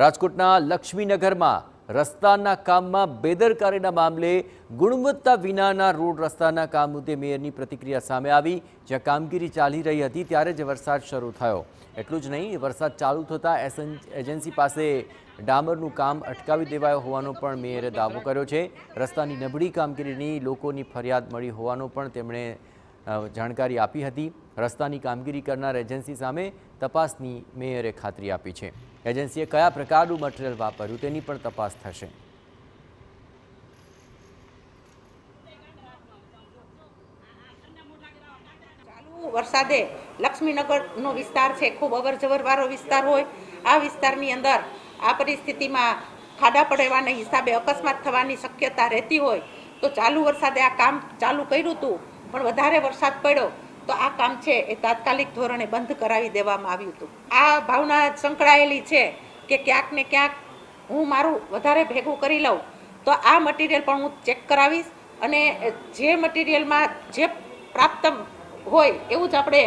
રાજકોટના લક્ષ્મીનગરમાં રસ્તાના કામમાં બેદરકારીના મામલે ગુણવત્તા વિનાના રોડ રસ્તાના કામ મુદ્દે મેયરની પ્રતિક્રિયા સામે આવી। જ્યાં કામગીરી ચાલી રહી હતી ત્યારે જ વરસાદ શરૂ થયો। એટલું જ નહીં, વરસાદ ચાલુ થતાં એજન્સી પાસે ડામરનું કામ અટકાવી દેવાયો હોવાનો પણ મેયરે દાવો કર્યો છે। રસ્તાની નબળી કામગીરીની લોકોની ફરિયાદ મળી હોવાનો પણ તેમણે જાણકારી આપી હતી। રસ્તાની કામગીરી કરનાર એજન્સી સામે તપાસની મેયરે ખાતરી આપી છે। એજન્સીએ કયા પ્રકારનું મટીરીયલ વાપર્યું તેની પણ તપાસ થશે। વરસાદે લક્ષ્મીનગરનો વિસ્તાર છે, ખૂબ અવરજવરવાળો વિસ્તાર હોય। આ વિસ્તારની અંદર આ પરિસ્થિતિમાં ખાડા પડવાના હિસાબે અકસ્માત થવાની શક્યતા રહેતી હોય તો ચાલુ વરસાદે આ કામ ચાલુ કર્યું હતું, પણ વધારે વરસાદ પડ્યો તો આ કામ છે એ તાત્કાલિક ધોરણે બંધ કરાવી દેવામાં આવ્યું હતું। આ ભાવના સંકળાયેલી છે કે ક્યાંક ને ક્યાંક હું મારું વધારે ભેગું કરી લઉં તો આ મટીરિયલ પણ હું ચેક કરાવીશ અને જે મટીરિયલમાં જે પ્રાપ્ત હોય એવું જ આપણે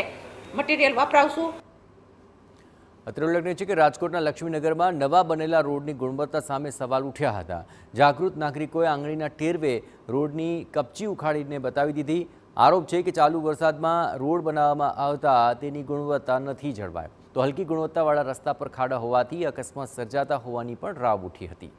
મટીરિયલ વાપરાવશું। અત્રે ઉલ્લેખનીય છે કે રાજકોટના લક્ષ્મીનગરમાં નવા બનેલા રોડની ગુણવત્તા સામે સવાલ ઉઠ્યા હતા। જાગૃત નાગરિકોએ આંગળીના ટેરવે રોડની કપચી ઉખાડીને બતાવી દીધી। આરોપ છે કે ચાલુ વરસાદમાં રોડ બનાવવામાં આવતા તેની ગુણવત્તા નથી જળવાઈ, તો હલકી ગુણવત્તાવાળા રસ્તા પર ખાડા હોવાથી અકસ્માત સર્જાતા હોવાની પણ રાવ ઉઠી હતી।